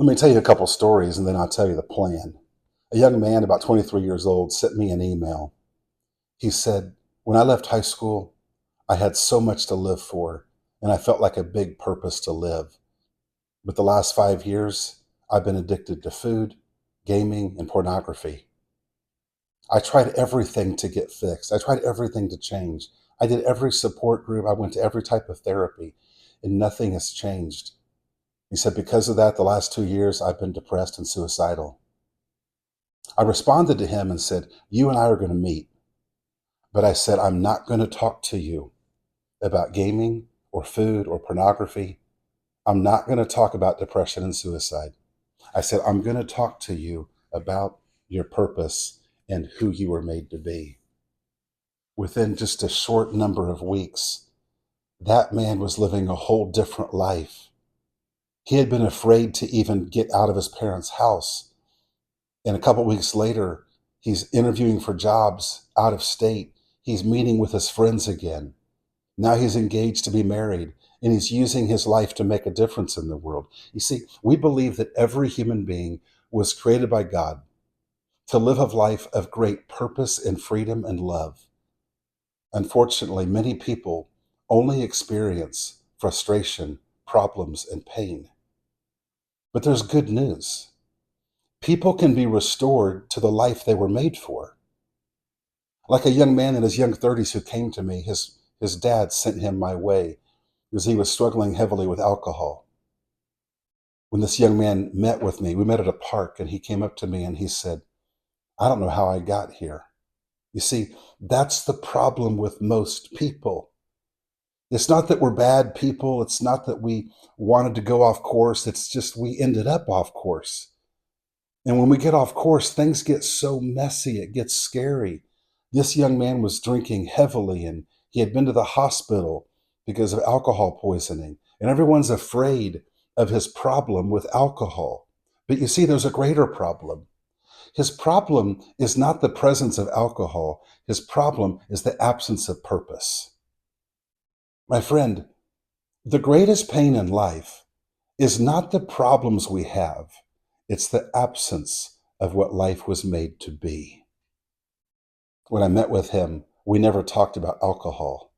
Let me tell you a couple stories and then I'll tell you the plan. A young man, about 23 years old, sent me an email. He said, "When I left high school, I had so much to live for, and I felt like a big purpose to live. But the last 5 years, I've been addicted to food, gaming, and pornography. I tried everything to get fixed. I tried everything to change. I did every support group. I went to every type of therapy, and nothing has changed." He said, "Because of that, the last 2 years, I've been depressed and suicidal." I responded to him and said, "You and I are going to meet." But I said, "I'm not going to talk to you about gaming or food or pornography. I'm not going to talk about depression and suicide. I said, I'm going to talk to you about your purpose and who you were made to be." Within just a short number of weeks, that man was living a whole different life. He had been afraid to even get out of his parents' house. And a couple weeks later, he's interviewing for jobs out of state. He's meeting with his friends again. Now he's engaged to be married, and he's using his life to make a difference in the world. You see, we believe that every human being was created by God to live a life of great purpose and freedom and love. Unfortunately, many people only experience frustration, problems, and pain. But there's good news. People can be restored to the life they were made for. Like a young man in his young 30s who came to me, his dad sent him my way because he was struggling heavily with alcohol. When this young man met with me, we met at a park, and he came up to me and he said, "I don't know how I got here." You see, that's the problem with most people. It's not that we're bad people. It's not that we wanted to go off course. It's just we ended up off course. And when we get off course, things get so messy, it gets scary. This young man was drinking heavily, and he had been to the hospital because of alcohol poisoning. And everyone's afraid of his problem with alcohol. But you see, there's a greater problem. His problem is not the presence of alcohol. His problem is the absence of purpose. My friend, the greatest pain in life is not the problems we have, it's the absence of what life was made to be. When I met with him, we never talked about alcohol.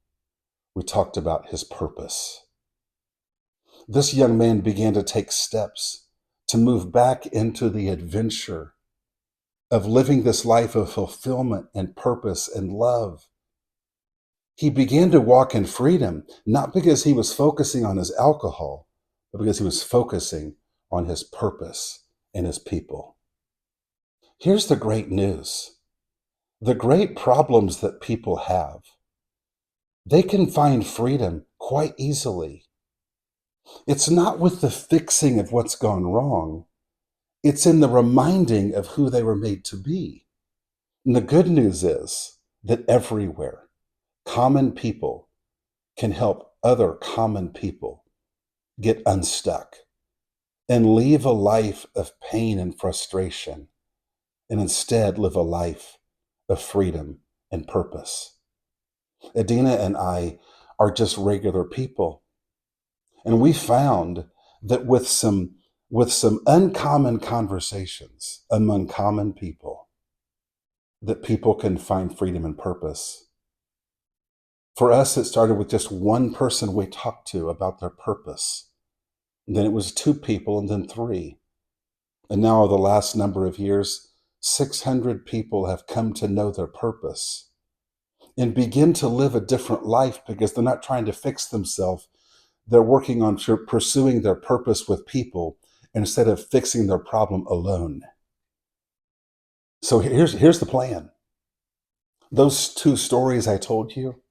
We talked about his purpose. This young man began to take steps to move back into the adventure of living this life of fulfillment and purpose and love. He began to walk in freedom, not because he was focusing on his alcohol, but because he was focusing on his purpose and his people. Here's the great news. The great problems that people have, they can find freedom quite easily. It's not with the fixing of what's gone wrong. It's in the reminding of who they were made to be. And the good news is that everywhere, common people can help other common people get unstuck and leave a life of pain and frustration and instead live a life of freedom and purpose. Adina and I are just regular people. And we found that with some uncommon conversations among common people, that people can find freedom and purpose. For us, it started with just one person we talked to about their purpose. And then it was two people, and then three. And now, over the last number of years, 600 people have come to know their purpose and begin to live a different life because they're not trying to fix themselves. They're working on pursuing their purpose with people instead of fixing their problem alone. So here's the plan. Those two stories I told you,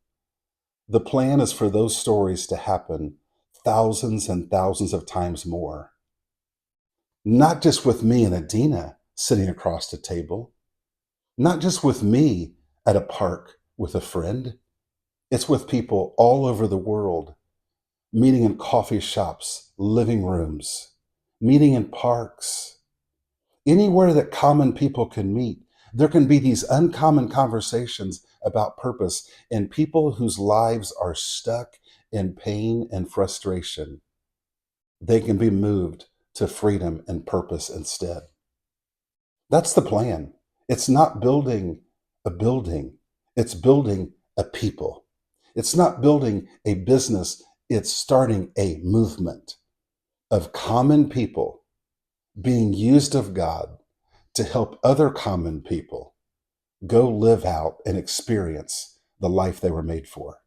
the plan is for those stories to happen thousands and thousands of times more. Not just with me and Adina sitting across the table, not just with me at a park with a friend. It's with people all over the world, meeting in coffee shops, living rooms, meeting in parks, anywhere that common people can meet. There can be these uncommon conversations about purpose, and people whose lives are stuck in pain and frustration, they can be moved to freedom and purpose instead. That's the plan. It's not building a building, it's building a people. It's not building a business, it's starting a movement of common people being used of God to help other common people go live out and experience the life they were made for.